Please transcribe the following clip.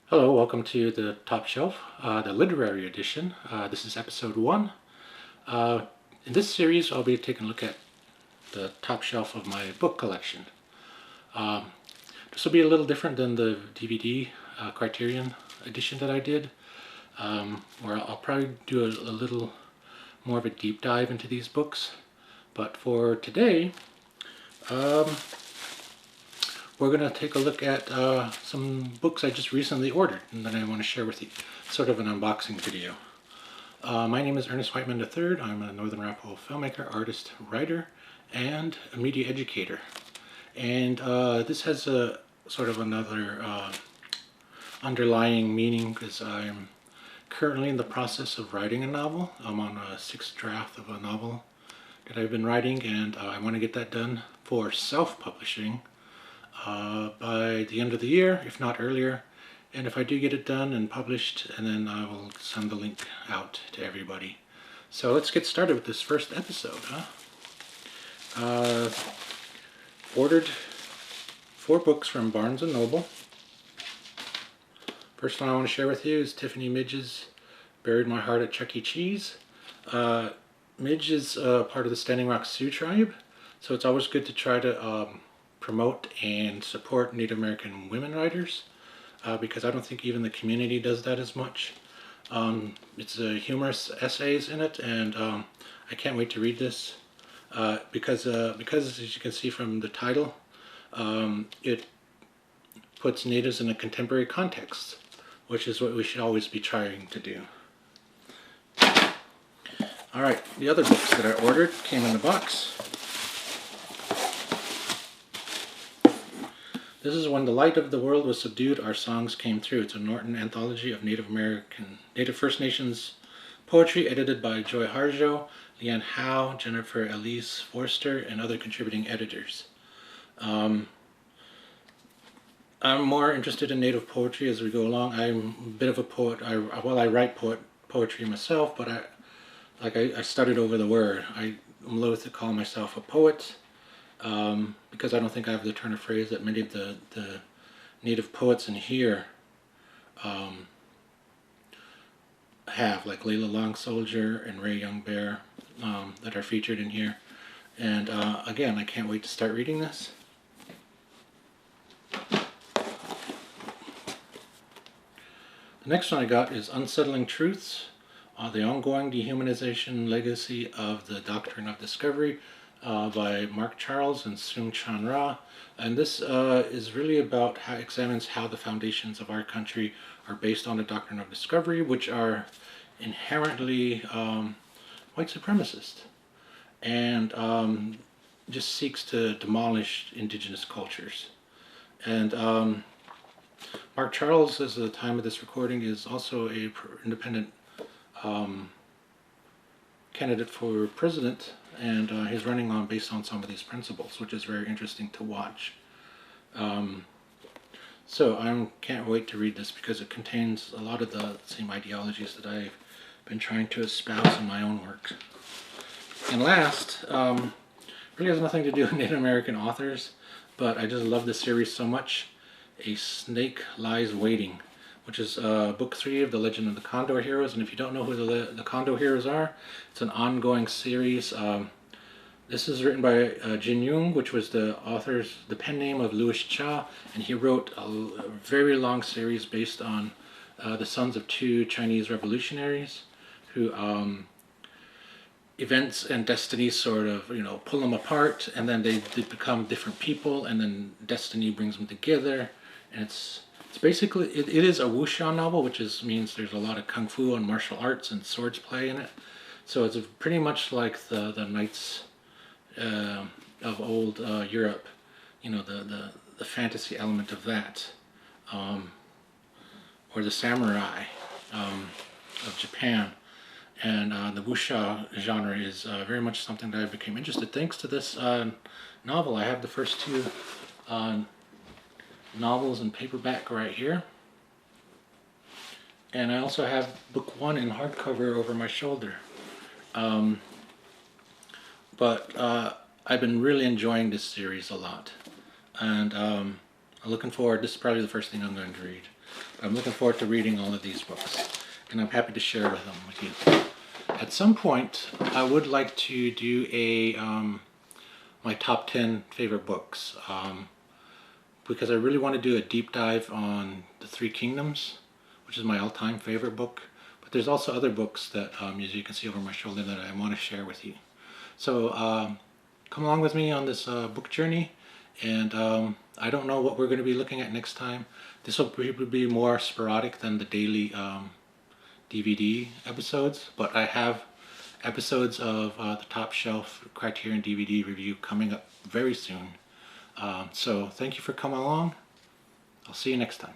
Hello, welcome to the Top Shelf, the literary edition. This is episode 1. In this series, I'll be taking a look at the top shelf of my book collection. This will be a little different than the DVD Criterion edition that I did, where I'll probably do a little more of a deep dive into these books. But for today, we're going to take a look at some books I just recently ordered and that I want to share with you. Sort of an unboxing video. My name is Ernest Whiteman III. I'm a Northern Arapaho filmmaker, artist, writer, and a media educator. And this has a sort of another underlying meaning because I'm currently in the process of writing a novel. I'm on a 6th draft of a novel that I've been writing, and I want to get that done for self-publishing by the end of the year, if not earlier. And if I do get it done and published, and then I will send the link out to everybody. So let's get started with this first episode. Ordered 4 books from Barnes & Noble. First one I want to share with you is Tiffany Midgets' Buried My Heart at Chuck E. Cheese. Midge is part of the Standing Rock Sioux tribe, so it's always good to try to promote and support Native American women writers, because I don't think even the community does that as much. It's humorous essays in it, and I can't wait to read this because as you can see from the title, it puts natives in a contemporary context, which is what we should always be trying to do. Alright, the other books that I ordered came in the box. This is When the Light of the World Was Subdued, Our Songs Came Through. It's a Norton anthology of Native First Nations poetry, edited by Joy Harjo, Leanne Howe, Jennifer Elise Forster, and other contributing editors. I'm more interested in Native poetry as we go along. I'm a bit of a poet. I write poetry myself, but I studied over the word. I'm loath to call myself a poet. Because I don't think I have the turn of phrase that many of the native poets in here have, like Layla Long Soldier and Ray Young Bear, that are featured in here. And again, I can't wait to start reading this. The next one I got is Unsettling Truths, the Ongoing Dehumanization Legacy of the Doctrine of Discovery, by Mark Charles and Seung Chan Ra. And this is really about examines how the foundations of our country are based on the doctrine of discovery, which are inherently white supremacist, and just seeks to demolish indigenous cultures. And Mark Charles, at the time of this recording, is also a independent candidate for president, and he's running based on some of these principles, which is very interesting to watch. So I can't wait to read this because it contains a lot of the same ideologies that I've been trying to espouse in my own work. And last, really has nothing to do with Native American authors, but I just love this series so much. A Snake Lies Waiting, which is book 3 of The Legend of the Condor Heroes. And if you don't know who the Condor Heroes are, it's an ongoing series. This is written by Jin Young, which was the pen name of Louis Cha, and he wrote a very long series based on the sons of 2 Chinese revolutionaries who events and destinies sort of, pull them apart, and then they become different people, and then destiny brings them together. And it's basically, it is a wuxia novel, which means there's a lot of kung fu and martial arts and swords play in it. So it's pretty much like the knights of old Europe, the fantasy element of that, or the samurai of Japan. And the wuxia genre is very much something that I became interested thanks to this novel. I have the first 2 novels in paperback right here, and I also have book 1 in hardcover over my shoulder. But I've been really enjoying this series a lot, and I'm looking forward. This is probably the first thing I'm going to read. I'm looking forward to reading all of these books, and I'm happy to share them with you. At some point, I would like to do a my top 10 favorite books, because I really want to do a deep dive on The Three Kingdoms, which is my all-time favorite book. But there's also other books that, as you can see over my shoulder, that I want to share with you. So come along with me on this book journey, and I don't know what we're going to be looking at next time. This will probably be more sporadic than the daily DVD episodes, but I have episodes of the Top Shelf Criterion DVD review coming up very soon. So thank you for coming along. I'll see you next time.